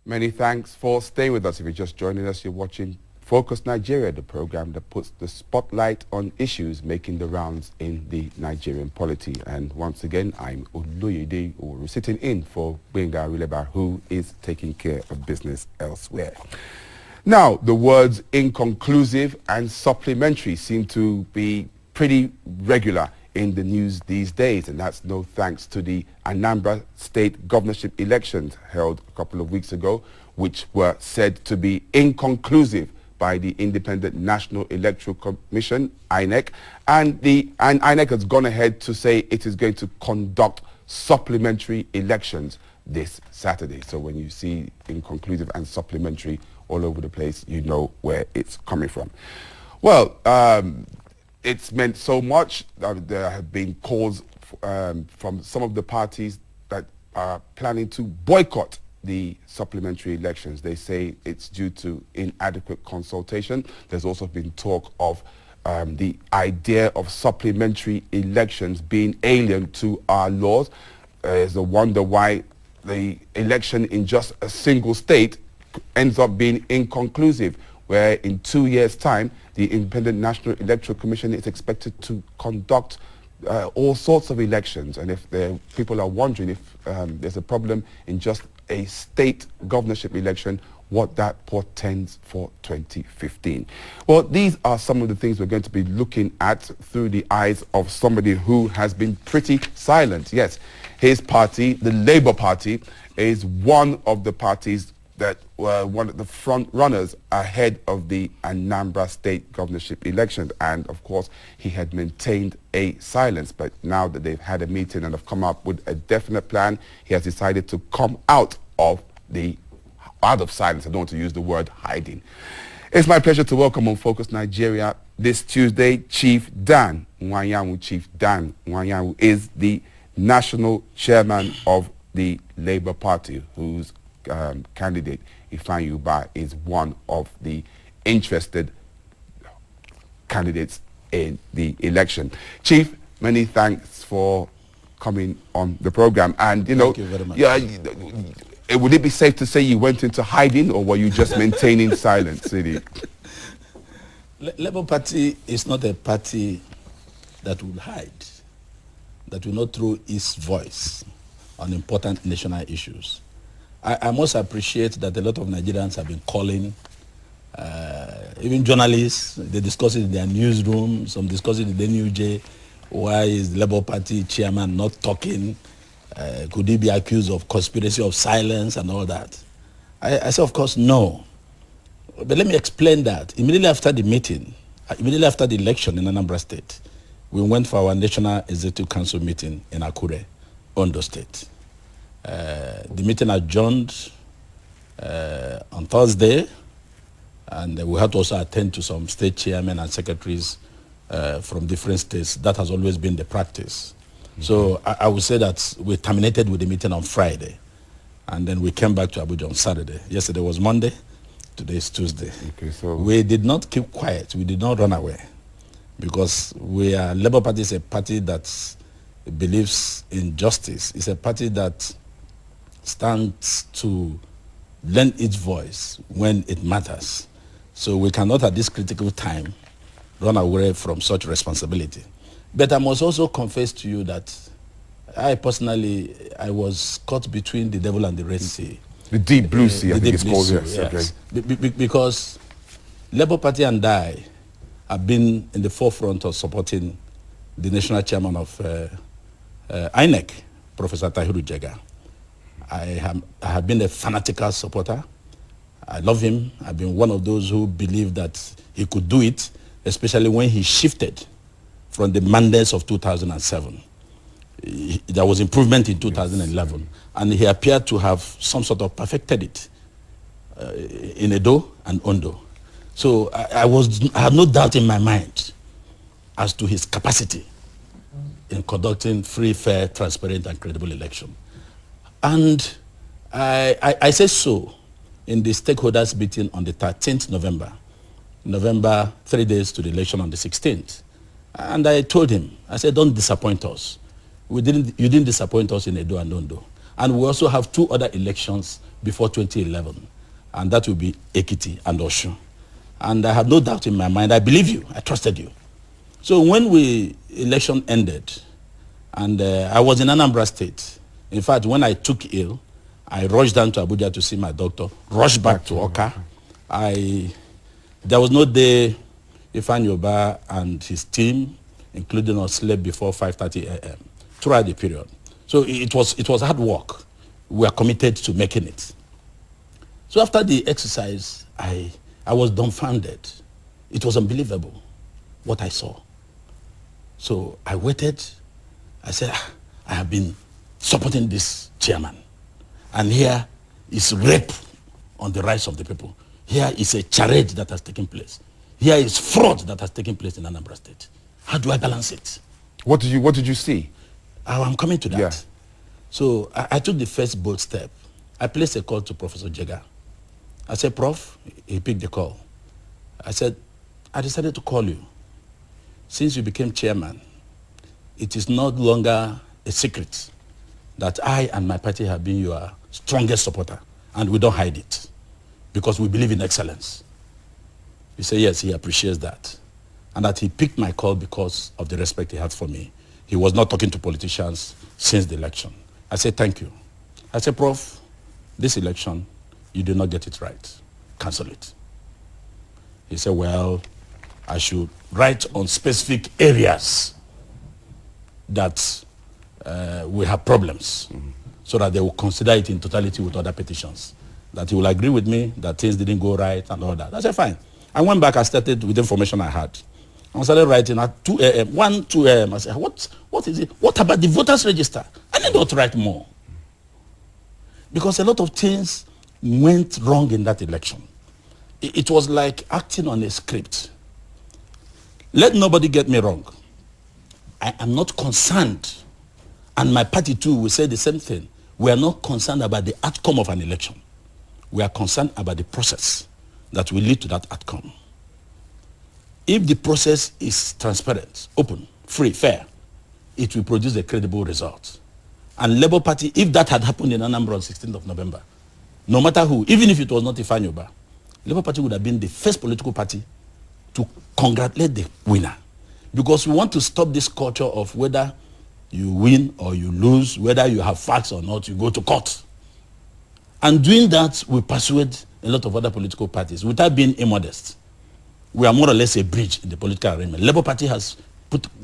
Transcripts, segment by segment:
Many thanks for staying with us. If you're just joining us, you're watching Focus Nigeria, the program that puts the spotlight on issues making the rounds in the Nigerian polity. And once again, I'm Oluyede, or we're sitting in for Gbenga Arileba, who is taking care of business elsewhere. Now, the words inconclusive and supplementary seem to be pretty regular in the news these days, and that's no thanks to the Anambra State Governorship elections held a couple of weeks ago, which were said to be inconclusive by the Independent National Electoral Commission, INEC, and INEC has gone ahead to say it is going to conduct supplementary elections this Saturday. So when you see inconclusive and supplementary all over the place, you know where it's coming from. Well, it's meant so much. There have been calls from some of the parties that are planning to boycott the supplementary elections. They say it's due to inadequate consultation. There's also been talk of the idea of supplementary elections being alien to our laws. There's a wonder why the election in just a single state ends up being inconclusive, where in 2 years' time, the Independent National Electoral Commission is expected to conduct all sorts of elections. And if people are wondering if there's a problem in just a state governorship election, what that portends for 2015. Well, these are some of the things we're going to be looking at through the eyes of somebody who has been pretty silent. Yes, his party, the Labour Party, is one of the parties that were one of the front runners ahead of the Anambra State Governorship elections. And of course, he had maintained a silence. But now that they've had a meeting and have come up with a definite plan, he has decided to come out of silence. I don't want to use the word hiding. It's my pleasure to welcome on Focus Nigeria this Tuesday, Chief Dan Nwanyanwu. Chief Dan Nwanyanwu is the national chairman of the Labour Party, whose candidate Ifeanyi Ubah is one of the interested candidates in the election. Chief, many thanks for coming on the program. And thank you very much. Yeah, would it be safe to say you went into hiding, or were you just maintaining silence? Really? Labour Party is not a party that will hide, that will not throw its voice on important national issues. I must appreciate that a lot of Nigerians have been calling, even journalists, they discuss it in their newsroom, some discuss it in the NUJ. Why is the Labour Party chairman not talking? Could he be accused of conspiracy of silence and all that? I said, of course, no. But let me explain that. Immediately after the meeting, immediately after the election in Anambra State, we went for our National Executive Council meeting in Akure, Ondo State. The meeting adjourned on Thursday, and we had to also attend to some state chairmen and secretaries from different states. That has always been the practice. Mm-hmm. So I would say that we terminated with the meeting on Friday, and then we came back to Abuja on Saturday. Yesterday was Monday, today is Tuesday. Okay, so we did not keep quiet, we did not run away, because Labour Party is a party that believes in justice. It's a party that stands to lend its voice when it matters. So we cannot at this critical time run away from such responsibility. But I must also confess to you that I personally was caught between the devil and the Red Sea. The deep blue sea, I think it's called, yes. Okay. Because Labour Party and I have been in the forefront of supporting the national chairman of INEC, Professor Tahiru Jega. I have been a fanatical supporter. I love him. I've been one of those who believe that he could do it, especially when he shifted from the mandates of 2007. There was improvement in 2011, yes. And he appeared to have some sort of perfected it in Edo and Ondo. So I had no doubt in my mind as to his capacity in conducting free, fair, transparent, and credible election. And I said so in the stakeholders meeting on the 13th November, 3 days to the election on the 16th. And I told him, I said, don't disappoint us. You didn't disappoint us in Edo and Ondo. And we also have 2 other elections before 2011, and that will be Ekiti and Osun. And I had no doubt in my mind. I believe you. I trusted you. So when election ended, and I was in Anambra State. In fact, when I took ill, I rushed down to Abuja to see my doctor, rushed back to Oka. There was no day Ifeanyi and his team, including us, slept before 5:30 a.m. throughout the period. So it was hard work. We are committed to making it. So after the exercise, I was dumbfounded. It was unbelievable what I saw. So I waited. I said, I have been supporting this chairman. And here is rape on the rights of the people. Here is a charade that has taken place. Here is fraud that has taken place in Anambra State. How do I balance it? What did you see? I'm coming to that. Yeah. So I took the first bold step. I placed a call to Professor Jega. I said, Prof, he picked the call. I said, I decided to call you. Since you became chairman, it is no longer a secret that I and my party have been your strongest supporter, and we don't hide it because we believe in excellence. He said, yes, he appreciates that, and that he picked my call because of the respect he had for me. He was not talking to politicians since the election. I said, thank you. I said, Prof, this election, you did not get it right. Cancel it. He said, well, I should write on specific areas that we have problems, so that they will consider it in totality with other petitions. That he will agree with me that things didn't go right and all that. I said, fine. I went back, I started with the information I had. I started writing at 2 a.m., 2 a.m. I said, what is it? What about the voters register? I need not write more. Because a lot of things went wrong in that election. It was like acting on a script. Let nobody get me wrong. I am not concerned, and my party too will say the same thing. We are not concerned about the outcome of an election. We are concerned about the process that will lead to that outcome. If the process is transparent, open, free, fair, it will produce a credible result. And Labour Party, if that had happened in Anambra on 16th of November, no matter who, even if it was not Ifeanyi, Labour Party would have been the first political party to congratulate the winner. Because we want to stop this culture of whether you win or you lose, whether you have facts or not, you go to court. And doing that will persuade a lot of other political parties without being immodest. We are more or less a bridge in the political arrangement. Labour Party has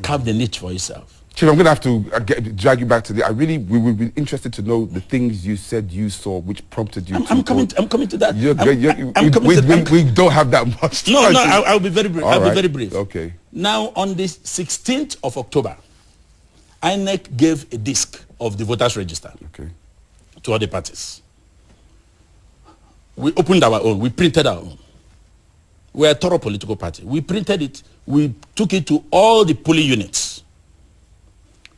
carved the niche for itself. Chief, I'm going to have to drag you back to the... we would be interested to know the things you said you saw which prompted you I'm coming to that. We don't have that much time. No, I'll be very brief. I'll be very brief. Okay. Now, on the 16th of October, INEC gave a disc of the voters register to all the parties. We opened our own. We printed our own. We're a thorough political party. We printed it. We took it to all the polling units.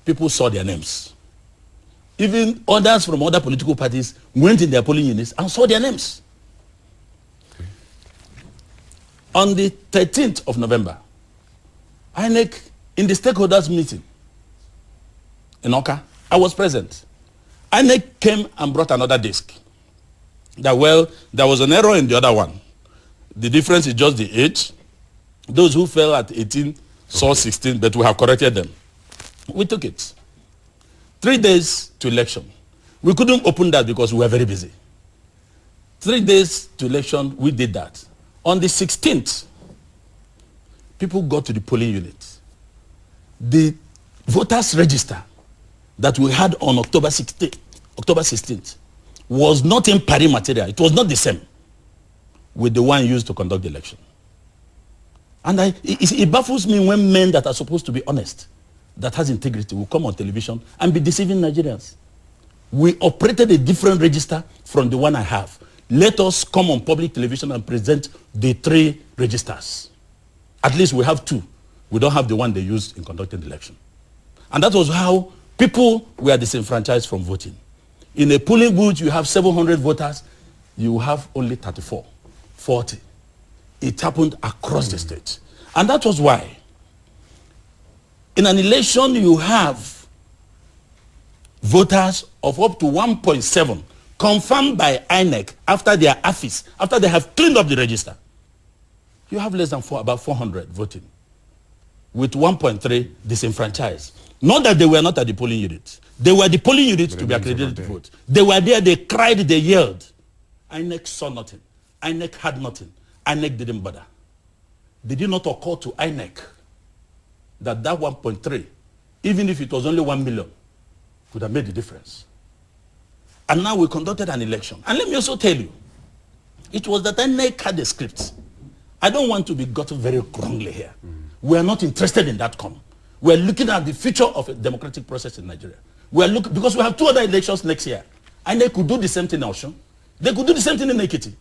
People saw their names. Even others from other political parties went in their polling units and saw their names. Okay. On the 13th of November, INEC, in the stakeholders meeting in Oka, I was present. INEC came and brought another disc. That, well, there was an error in the other one. The difference is just the age. Those who fell at 18 saw 16, but we have corrected them. We took it. 3 days to election. We couldn't open that because we were very busy. 3 days to election, we did that. On the 16th, people got to the polling unit. The voters register that we had on October 16th was not in pari material. It was not the same with the one used to conduct the election. And it baffles me when men that are supposed to be honest, that has integrity, will come on television and be deceiving Nigerians. We operated a different register from the one I have. Let us come on public television and present the 3 registers. At least we have 2. We don't have the one they used in conducting the election. And that was how people were disenfranchised from voting. In a polling booth, you have 700 voters. You have only 34, 40. It happened across the state. And that was why in an election, you have voters of up to 1.7 confirmed by INEC after their office, after they have cleaned up the register, you have less than about 400 voting, with 1.3 disenfranchised. Not that they were not at the polling unit. They were the polling unit to be accredited to vote. They were there, they cried, they yelled. INEC saw nothing. INEC had nothing. INEC didn't bother. Did it not occur to INEC that 1.3, even if it was only 1 million, would have made the difference? And now we conducted an election. And let me also tell you, it was that INEC had a script. I don't want to be gotten very wrongly here. We are not interested in that come. We are looking at the future of a democratic process in Nigeria. We are looking, because we have 2 other elections next year. And they could do the same thing in Osun. They could do the same thing in Ekiti.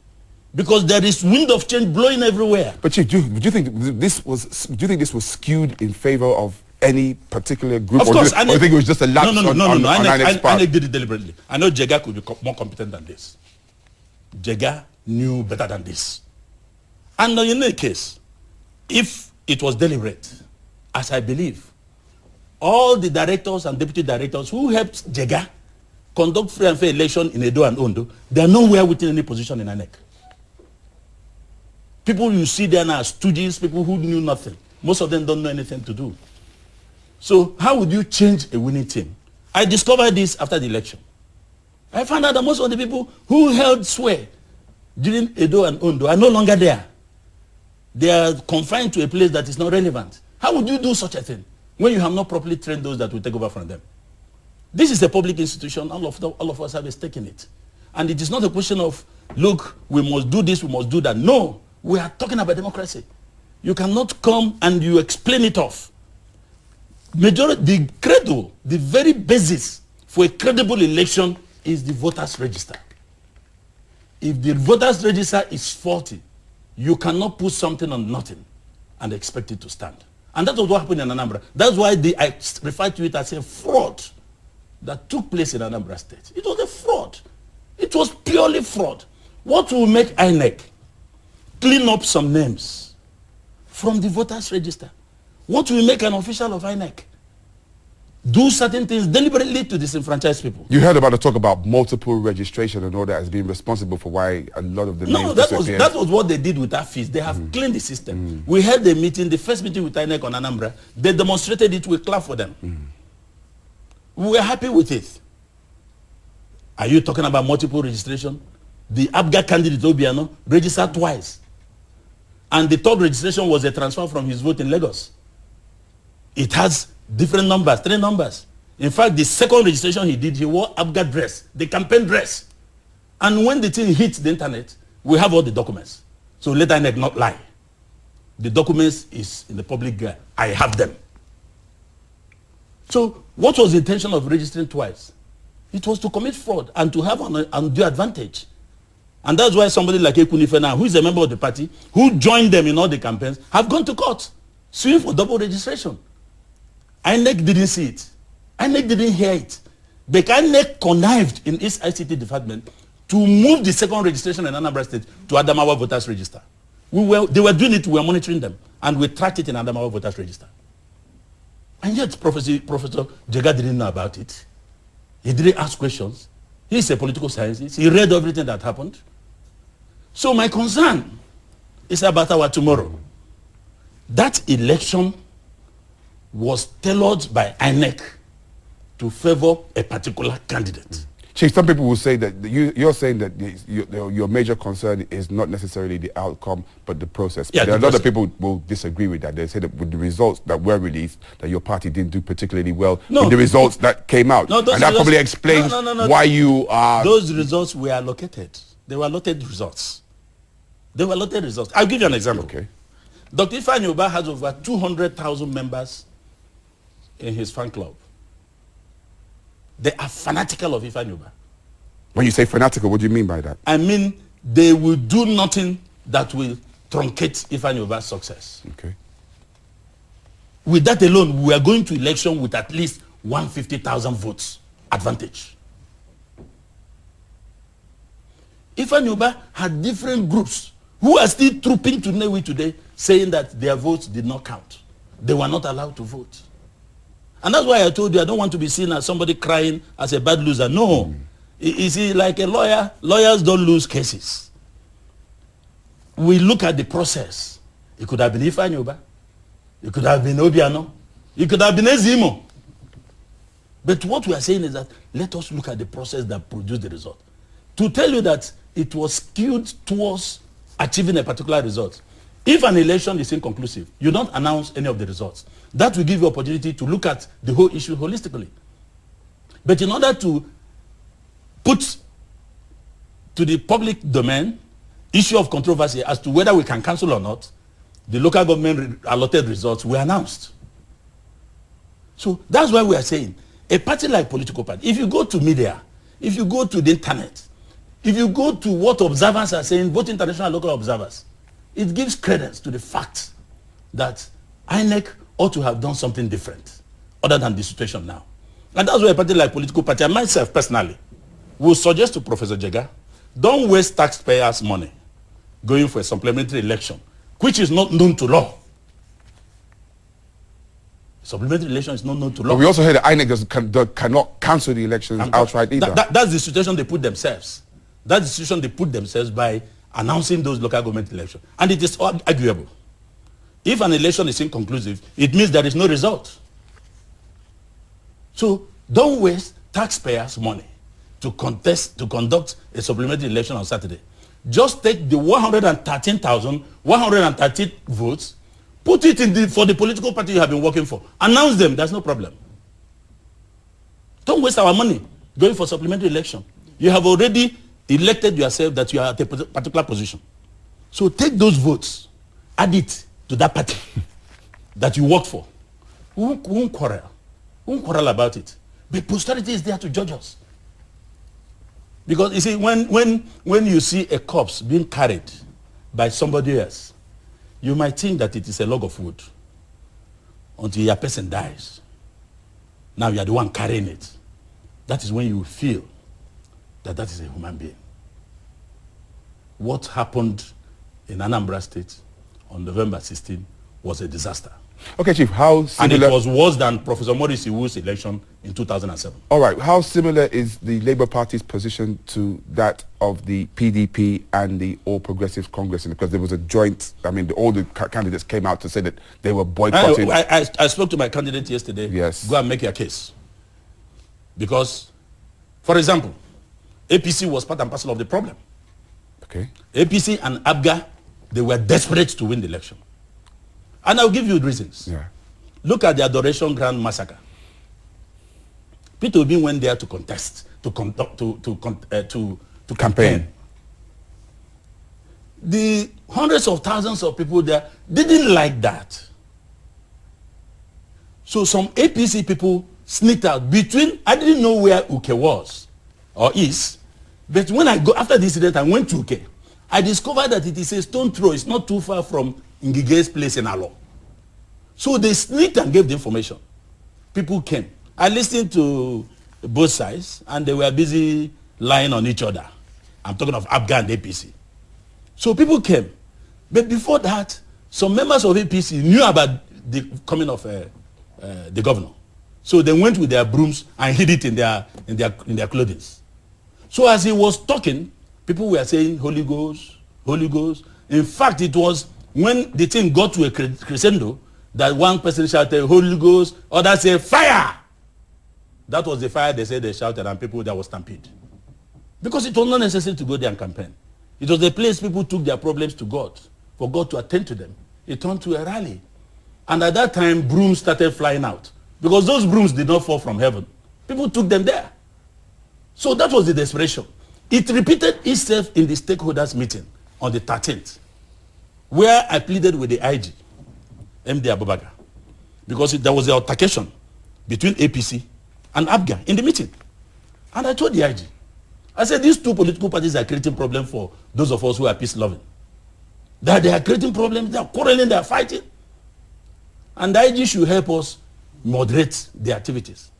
Because there is wind of change blowing everywhere. But Chief, do you think this was skewed in favor of any particular group? Of course. Or do you think it was just a lapse on INEC's part? INEC did it deliberately. I know Jega could be more competent than this. Jega knew better than this. And in any case, if it was deliberate, as I believe, all the directors and deputy directors who helped Jega conduct free and fair election in Edo and Ondo, they are nowhere within any position in INEC. People you see there now are stooges, people who knew nothing. Most of them don't know anything to do. So how would you change a winning team? I discovered this after the election. I found out that most of the people who held sway during Edo and Ondo are no longer there. They are confined to a place that is not relevant. How would you do such a thing when you have not properly trained those that will take over from them? This is a public institution. All of us have a stake in it. And it is not a question of, look, we must do this, we must do that. No, we are talking about democracy. You cannot come and you explain it off. The credo, the very basis for a credible election is the voters' register. If the voters' register is faulty, you cannot put something on nothing and expect it to stand. And that was what happened in Anambra. That's why I refer to it as a fraud that took place in Anambra State. It was a fraud. It was purely fraud. What will make INEC clean up some names from the voters' register? What will make an official of INEC do certain things deliberately to disenfranchise people? You heard about the talk about multiple registration and all that as being responsible for why a lot of the names disappeared. that was what they did with AFIS. They have cleaned the system. We had the meeting, the first meeting with INEC on Anambra. They demonstrated it. We clapped for them. We were happy with it. Are you talking about multiple registration? The ABGA candidate Obiano registered twice. And the third registration was a transfer from his vote in Lagos. It has different numbers, 3 numbers. In fact, the second registration he did, he wore ABGA dress, the campaign dress. And when the thing hits the internet, we have all the documents. So let INEC not lie. The documents is in the public eye. I have them. So what was the intention of registering twice? It was to commit fraud and to have an undue advantage. And that's why somebody like Ekunife now, who is a member of the party, who joined them in all the campaigns, have gone to court, suing for double registration. INEC didn't see it. INEC didn't hear it. But INEC connived in its ICT department to move the second registration in Anambra State to Adamawa Voters Register. They were doing it, we were monitoring them, and we tracked it in Adamawa Voters Register. And yet Professor Jega didn't know about it. He didn't ask questions. He's a political scientist. He read everything that happened. So my concern is about our tomorrow. That election was tailored by INEC to favor a particular candidate. Chief, some people will say that you're saying that your major concern is not necessarily the outcome, but the process. Yeah, but a lot of people will disagree with that. They say that with the results that were released, that your party didn't do particularly well with the results that came out. And that probably explains why you are... Those results were allocated. They were allotted results. They were allotted results. I'll give you an example. Okay. Dr. Ifeanyi has over 200,000 members in his fan club. They are fanatical of Ifeanyi. When you say fanatical, what do you mean by that? I mean, they will do nothing that will truncate Ifeanyi's success. Okay. With that alone, we are going to election with at least 150,000 votes advantage. Ifeanyi had different groups who are still trooping to Newi today, saying that their votes did not count. They were not allowed to vote. And that's why I told you I don't want to be seen as somebody crying as a bad loser. No. You see, like a lawyer, lawyers don't lose cases. We look at the process. It could have been Ifeanyi. It could have been Obiano. It could have been Ezimo. But what we are saying is that let us look at the process that produced the result. To tell you that it was skewed towards achieving a particular result. If an election is inconclusive, you don't announce any of the results. That will give you opportunity to look at the whole issue holistically. But in order to put to the public domain issue of controversy as to whether we can cancel or not, the local government allotted results were announced. So that's why we are saying a party like political party, if you go to media, if you go to the internet, if you go to what observers are saying, both international and local observers, it gives credence to the fact that INEC ought to have done something different other than the situation now. And that's why a party like political party, and myself personally, will suggest to Professor Jega, don't waste taxpayers' money going for a supplementary election, which is not known to law. Supplementary election is not known to law. But we also heard that INEC cannot cancel the elections outright either. That's the situation they put themselves. That's the situation they put themselves by announcing those local government elections. And it is arguable. If an election is inconclusive, it means there is no result. So don't waste taxpayers' money to conduct a supplementary election on Saturday. Just take the 113,113 votes, put it for the political party you have been working for. Announce them, there's no problem. Don't waste our money going for supplementary election. You have already elected yourself that you are at a particular position. So take those votes, add it to that party that you worked for. We won't quarrel. We won't quarrel about it. But posterity is there to judge us. Because you see, when you see a corpse being carried by somebody else, you might think that it is a log of wood until your person dies. Now you are the one carrying it. That is when you feel that that is a human being. What happened in Anambra State on November 16 was a disaster. Okay, Chief, how similar... And it was worse than Professor Maurice Iwu's election in 2007. All right, how similar is the Labour Party's position to that of the PDP and the All Progressives Congress? Because there was a joint, I mean, all the candidates came out to say that they were boycotting... I spoke to my candidate yesterday. Yes. Go and make your case. Because, for example, APC was part and parcel of the problem. Okay. APC and ABGA, they were desperate to win the election. And I'll give you the reasons. Yeah. Look at the Adoration Ground massacre. Peter Obi went there to contest, to campaign. The hundreds of thousands of people there didn't like that. So some APC people sneaked out between, I didn't know where Uke was or is, but when I go, after the incident, I went to Uke. I discovered that it is a stone throw. It's not too far from Ngige's place in Alo. So they sneaked and gave the information. People came. I listened to both sides, and they were busy lying on each other. I'm talking of ABGA and APC. So people came. But before that, some members of APC knew about the coming of the governor. So they went with their brooms and hid it in their clothing. So as he was talking, people were saying, Holy Ghost, Holy Ghost. In fact, it was when the thing got to a crescendo that one person shouted, Holy Ghost, others said, fire! That was the fire they said they shouted, and people that was stampede. Because it was not necessary to go there and campaign. It was the place people took their problems to God, for God to attend to them. It turned to a rally. And at that time, brooms started flying out. Because those brooms did not fall from heaven. People took them there. So that was the desperation. It repeated itself in the stakeholders meeting on the 13th, where I pleaded with the IG, MD Abubakar, because there was an altercation between APC and ABGA in the meeting. And I told the IG, I said, these two political parties are creating problems for those of us who are peace-loving. That they are creating problems, they are quarreling, they are fighting. And the IG should help us moderate the activities.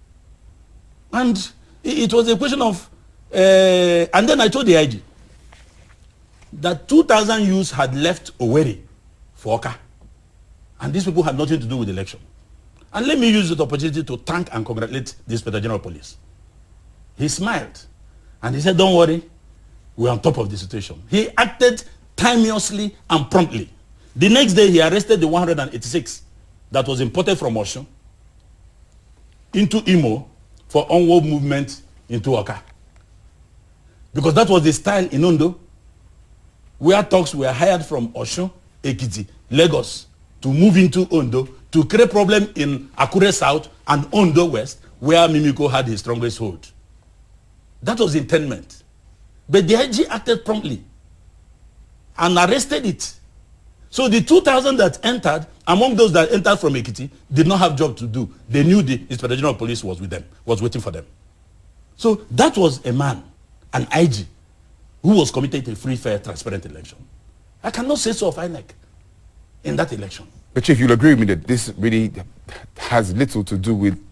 And it was a question of, and then I told the IG that 2,000 youths had left Owerri for Oka. And these people had nothing to do with the election. And let me use this opportunity to thank and congratulate the Inspector General of Police. He smiled And he said, don't worry, we're on top of the situation. He acted timeously and promptly. The next day, he arrested the 186 that was imported from Osun into Imo for onward movement into Oka. Because that was the style in Ondo, where thugs were hired from Osun, Ekiti, Lagos, to move into Ondo, to create problem in Akure South and Ondo West, where Mimiko had his strongest hold. That was the intendment. But the IG acted promptly and arrested it. So the 2,000 that entered, among those that entered from Ekiti, did not have job to do. They knew the Inspector General of Police was with them, was waiting for them. So that was a man, an IG, who was committed to a free, fair, transparent election. I cannot say so of INEC in that election. But Chief, you'll agree with me that this really has little to do with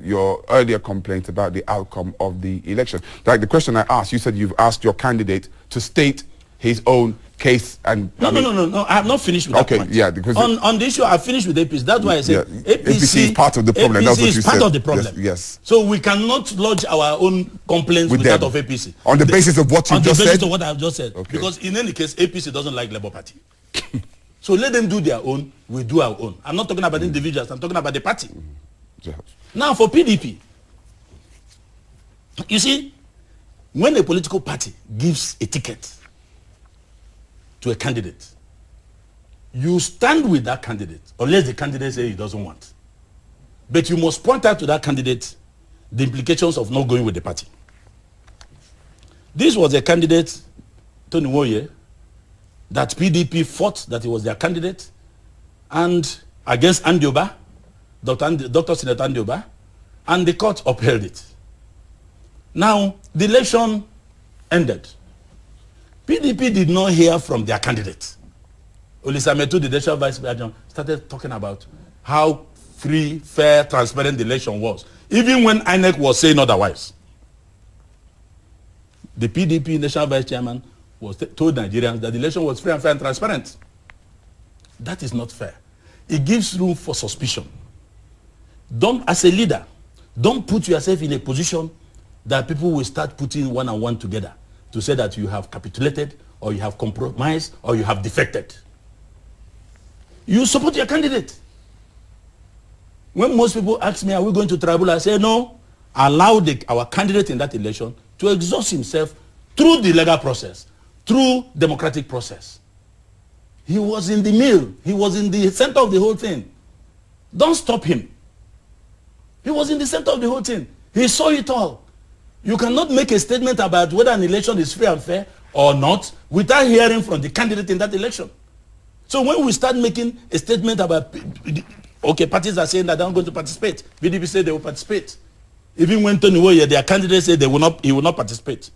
your earlier complaint about the outcome of the election. Like the question I asked, you said you've asked your candidate to state his own case and... No, I have not finished with that point. Yeah, because... On the issue, I finished with APC. That's why I said APC is part of the problem. That's what you said. APC is part of the problem. Yes. So we cannot lodge our own complaints with that of APC. On the basis of what you just said? On the basis of what I have just said. Okay. Because in any case, APC doesn't like Labour Party. So let them do their own, we do our own. I'm not talking about individuals, I'm talking about the party. Now for PDP, you see, when a political party gives a ticket to a candidate, you stand with that candidate, unless the candidate says he doesn't want. But you must point out to that candidate the implications of not going with the party. This was a candidate, Tony Nwoye, that PDP fought that he was their candidate, and against Andioba, Dr. Senator Andioba, and the court upheld it. Now, the election ended. PDP did not hear from their candidate. Olisametu, the national vice president, started talking about how free, fair, transparent the election was, even when INEC was saying otherwise. The PDP national vice chairman was told Nigerians that the election was free and fair and transparent. That is not fair. It gives room for suspicion. Don't, as a leader, don't put yourself in a position that people will start putting one and one together to say that you have capitulated, or you have compromised, or you have defected. You support your candidate. When most people ask me, are we going to tribunal? I say, no, allow our candidate in that election to exhaust himself through the legal process, through democratic process. He was in the middle. He was in the center of the whole thing. Don't stop him. He was in the center of the whole thing. He saw it all. You cannot make a statement about whether an election is free and fair or not without hearing from the candidate in that election. So when we start making a statement about, okay, parties are saying that they're not going to participate. PDP said they will participate. Even when Tony Nwoye, their candidate said he will not participate.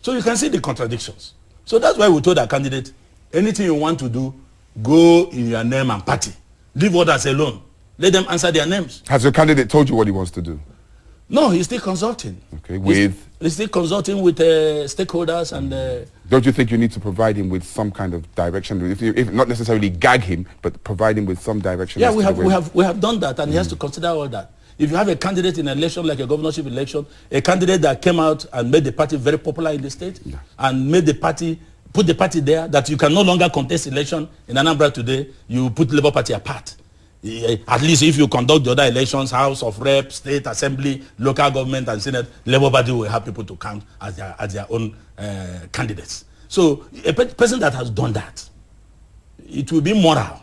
So you can see the contradictions. So that's why we told our candidate, anything you want to do, go in your name and party. Leave others alone. Let them answer their names. Has your candidate told you what he wants to do? No, he's still consulting. Okay, with? He's still consulting with stakeholders and... Don't you think you need to provide him with some kind of direction? If not necessarily gag him, but provide him with some direction? Yeah, we have done that, and he has to consider all that. If you have a candidate in an election like a governorship election, a candidate that came out and made the party very popular in the state, and made the party, put the party there, that you can no longer contest election in Anambra today, you put Labour Party apart. At least if you conduct the other elections, House of Rep, State Assembly, local government and Senate, Labour Party will have people to count as their own candidates. So a person that has done that, it will be moral,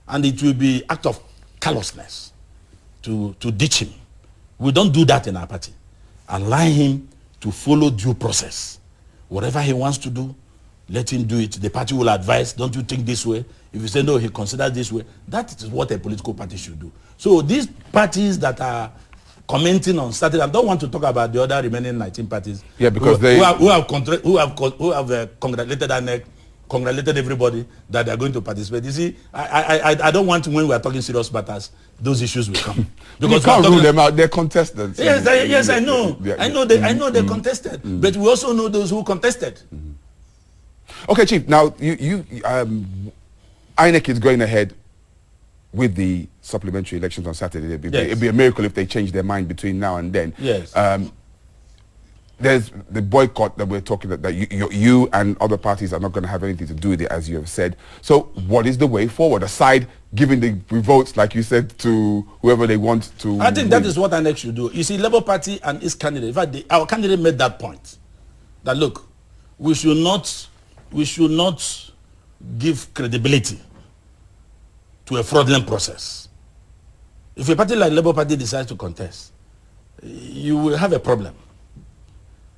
and it will be act of callousness to ditch him. We don't do that in our party. Allow him to follow due process. Whatever he wants to do, let him do it. The party will advise, don't you think this way? If you say no, he considers this way. That is what a political party should do. So these parties that are commenting on Saturday, I don't want to talk about the other remaining 19 parties. Yeah, because who have congratulated INEC, congratulated everybody that they are going to participate. You see, I don't want to, when we are talking serious matters, those issues will come. Because you can't rule them out. They're contestants. Yes, I know. I know they contested, but we also know those who contested. Okay, Chief. Now INEC is going ahead with the supplementary elections on Saturday. It'd be a miracle if they change their mind between now and then. Yes. there's the boycott that we're talking about, that you and other parties are not going to have anything to do with it, as you have said. So what is the way forward, aside giving the votes, like you said, to whoever they want to I think win? that is what INEC should do. You see, Labour Party and its candidate, in fact, our candidate made that point, that look, we should not give credibility to a fraudulent process. If a party like Labour Party decides to contest, you will have a problem.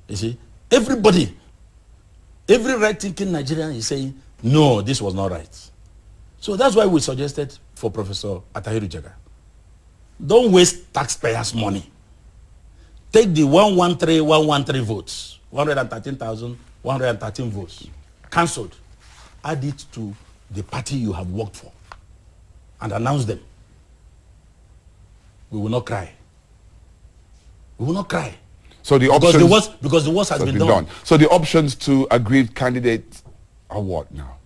You see, everybody, every right-thinking Nigerian is saying, no, this was not right. So that's why we suggested for Professor Atahiru Jega, don't waste taxpayers' money. Take the 113 votes, 113,113 votes, cancelled. Add it to the party you have worked for and announce them. We will not cry. We will not cry. So the because options, the worst has been done. So the options to aggrieved candidates are what now?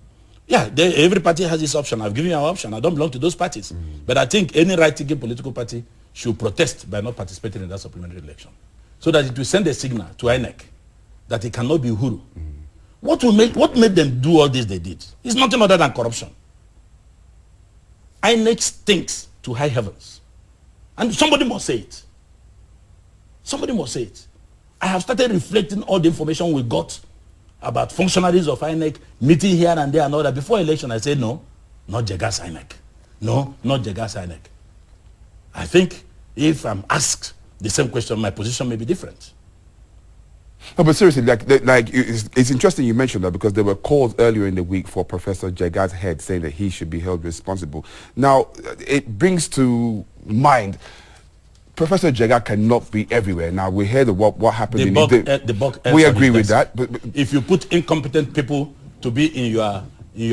Yeah, every party has its option. I've given you an option. I don't belong to those parties. But I think any right-thinking political party should protest by not participating in that supplementary election, so that it will send a signal to INEC that it cannot be Uhuru. What made them do all this they did? It's nothing other than corruption. INEC stinks to high heavens. And somebody must say it. Somebody must say it. I have started reflecting all the information we got about functionaries of INEC meeting here and there and all that. Before election, I said, no, not Jega's INEC. No, not Jega's INEC. I think if I'm asked the same question, my position may be different. No, but seriously, it's interesting you mentioned that, because there were calls earlier in the week for Professor Jega's head saying that he should be held responsible. Now, it brings to mind, Professor Jega cannot be everywhere. Now, we heard what happened in we agree with that. But if you put incompetent people to be in your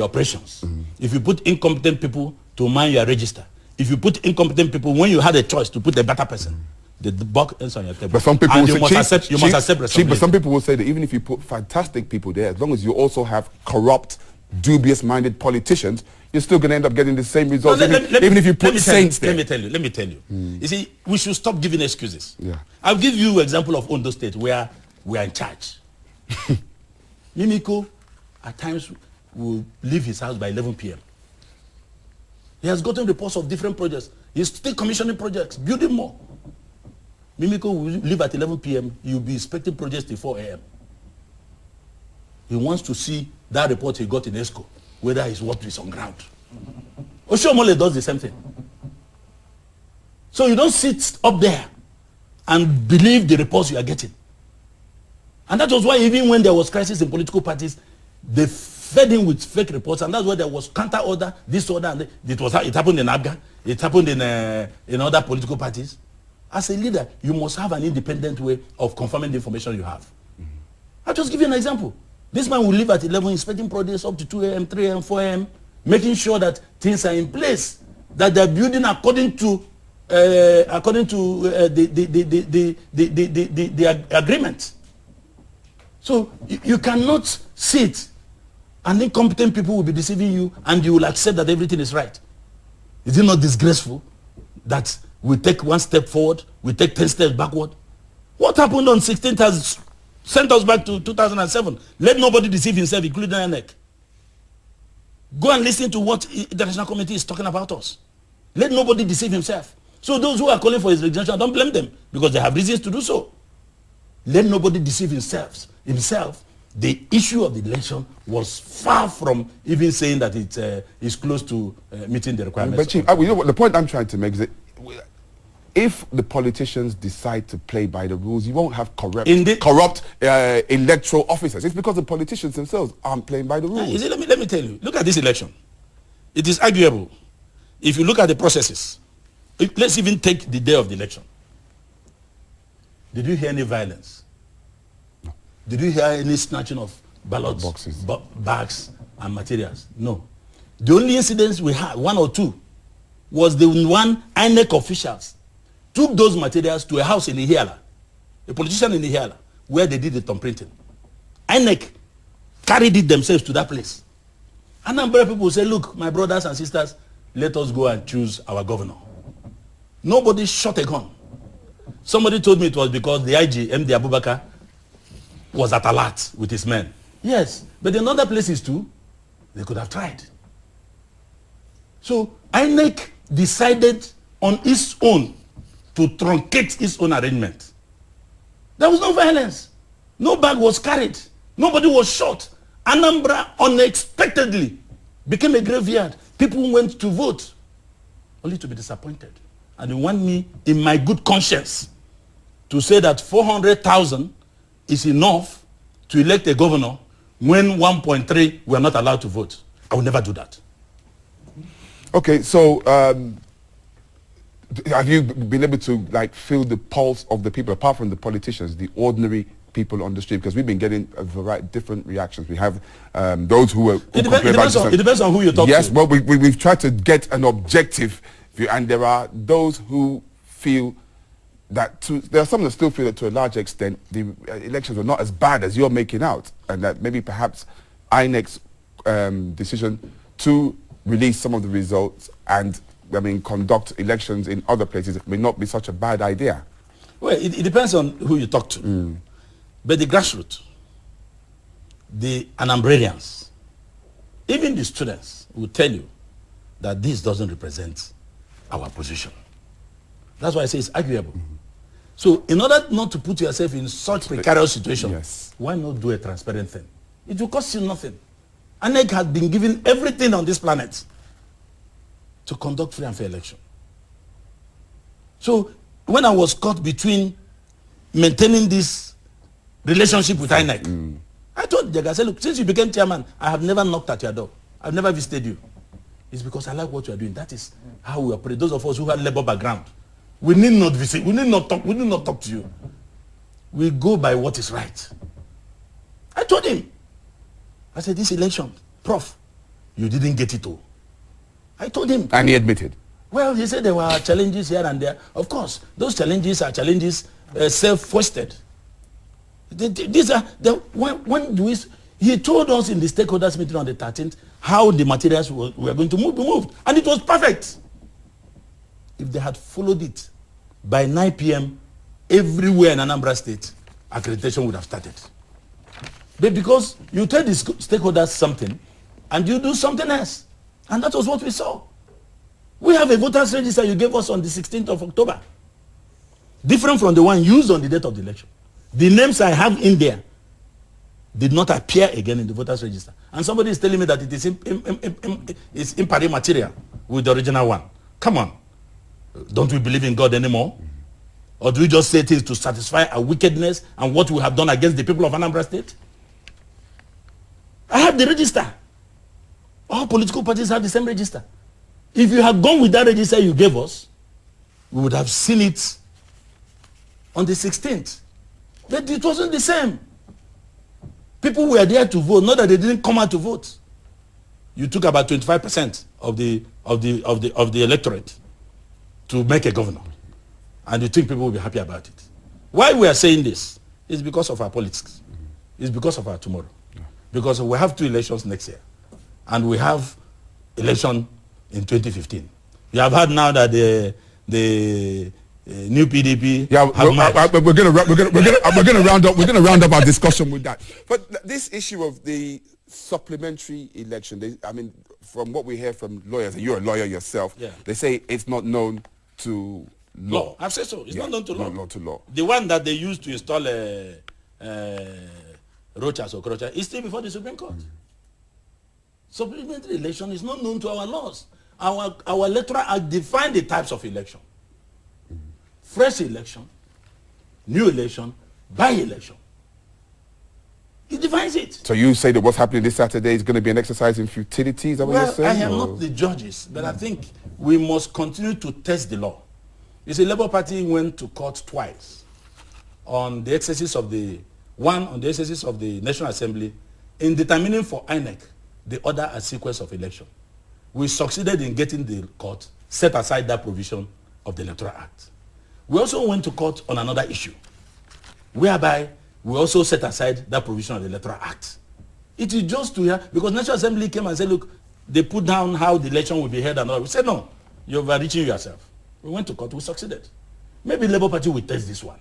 operations, if you put incompetent people to mind your register, if you put incompetent people when you had a choice to put a better person, the buck ends on your table. But some people will must accept responsibility. But some people will say that even if you put fantastic people there, as long as you also have corrupt, dubious-minded politicians, you're still going to end up getting the same results, even if you put saints there. Let me tell you. You see, we should stop giving excuses. Yeah. I'll give you an example of Ondo State, where we are in charge. Mimiko, at times, will leave his house by 11 p.m. He has gotten reports of different projects. He's still commissioning projects, building more. Mimiko will leave at 11 p.m. You'll be inspecting projects till 4 a.m. He wants to see that report he got in ESCO, whether his work is on ground. Oshiomhole does the same thing. So you don't sit up there and believe the reports you are getting. And that was why even when there was crisis in political parties, they fed in with fake reports, and that's why there was counter order, this order, and it happened in ABGA, it happened in other political parties. As a leader, you must have an independent way of confirming the information you have. I'll just give you an example. This man will leave at 11, inspecting projects up to 2 a.m., 3 a.m., 4 a.m., making sure that things are in place, that they're building according to the agreement. So you cannot sit and incompetent people will be deceiving you and you will accept that everything is right. Is it not disgraceful that we take one step forward, we take 10 steps backward? What happened on 16th has sent us back to 2007. Let nobody deceive himself, including INEC. Go and listen to what the International Committee is talking about us. Let nobody deceive himself. So those who are calling for his resignation, I don't blame them, because they have reasons to do so. Let nobody deceive himself. The issue of the election was far from even saying that it is close to meeting the requirements. But Chief, you know what, the point I'm trying to make is that if the politicians decide to play by the rules, you won't have corrupt electoral officers. It's because the politicians themselves aren't playing by the rules. Let me tell you, look at this election. It is arguable. If you look at the processes, let's even take the day of the election. Did you hear any violence? No. Did you hear any snatching of ballots, boxes, bags, and materials? No. The only incidents we had, one or two, was the one INEC officials took those materials to a house in Ihiala, a politician in Ihiala, where they did the thumb printing. INEC carried it themselves to that place. Anambra people say, look, my brothers and sisters, let us go and choose our governor. Nobody shot a gun. Somebody told me it was because the IG, MD Abubakar, was at alert with his men. Yes, but in other places too, they could have tried. So INEC decided on its own to truncate its own arrangement. There was no violence. No bag was carried. Nobody was shot. Anambra unexpectedly became a graveyard. People went to vote only to be disappointed. And they want me, in my good conscience, to say that 400,000 is enough to elect a governor when 1.3 were not allowed to vote. I will never do that. Okay, so have you been able to feel the pulse of the people, apart from the politicians, the ordinary people on the street? Because we've been getting a variety of different reactions. We have those who are... It depends on who you talk to. Yes, well, we've tried to get an objective view, and there are those who feel that there are some that still feel that to a large extent the elections were not as bad as you're making out, and that maybe perhaps INEC's decision to release some of the results and conduct elections in other places may not be such a bad idea. Well, it depends on who you talk to. But the grassroots, the Anambrarians, even the students will tell you that this doesn't represent our position. That's why I say it's arguable. So in order not to put yourself in such precarious situation, yes, why not do a transparent thing? It will cost you nothing. INEC has been given everything on this planet to conduct free and fair election. So when I was caught between maintaining this relationship with INEC, I told Jaga, I said, look, since you became chairman, I have never knocked at your door. I've never visited you. It's because I like what you are doing. That is how we operate. Those of us who have labor background, we need not visit, we need not talk to you. We go by what is right. I told him, I said, this election, Prof, you didn't get it all. I told him. And he admitted. Well, he said there were challenges here and there. Of course, those challenges are challenges self-foisted. These are when do we? He told us in the stakeholders meeting on the 13th how the materials were going to be moved, and it was perfect. If they had followed it by 9 p.m. everywhere in Anambra State, accreditation would have started. But because you tell the stakeholders something, and you do something else, and that was what we saw. We have a voters register you gave us on the 16th of October, different from the one used on the date of the election. The names I have in there did not appear again in the voters register. And somebody is telling me that it is impari material with the original one. Come on. Don't we believe in God anymore? Or do we just say things to satisfy our wickedness and what we have done against the people of Anambra State? I have the register. All political parties have the same register. If you had gone with that register you gave us, we would have seen it on the 16th. But it wasn't the same. People were there to vote, not that they didn't come out to vote. You took about 25% of the electorate to make a governor. And you think people will be happy about it. Why we are saying this is because of our politics. It's because of our tomorrow. Because we have 2 elections next year. And we have election in 2015. You have heard now that the new PDP. Yeah, we're going to round up our discussion with that. But this issue of the supplementary election, from what we hear from lawyers, and you're a lawyer yourself, they say it's not known to law. I've said so. It's not known to law. Not known to law. The one that they used to install roachas or crochas is still before the Supreme Court. Supplementary election is not known to our laws. Our electoral act define the types of election. Fresh election, new election, by-election. It defines it. So you say that what's happening this Saturday is going to be an exercise in futility? Is that what you're saying? I am not the judges, but I think we must continue to test the law. You see, Labour Party went to court twice on the excesses of the National Assembly in determining for INEC the order and sequence of election. We succeeded in getting the court set aside that provision of the Electoral Act. We also went to court on another issue, whereby we also set aside that provision of the Electoral Act. It is just to hear, because National Assembly came and said, look, they put down how the election will be held and all. We said, no, you're overreaching yourself. We went to court, we succeeded. Maybe Labour Party will test this one,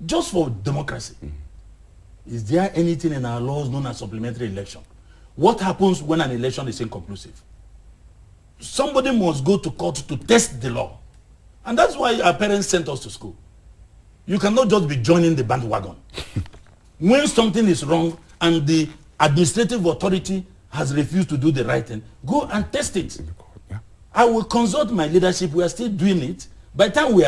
just for democracy. Is there anything in our laws known as supplementary election? What happens when an election is inconclusive? Somebody must go to court to test the law. And that's why our parents sent us to school. You cannot just be joining the bandwagon. When something is wrong and the administrative authority has refused to do the right thing, go and test it. I will consult my leadership. We are still doing it. By the time we are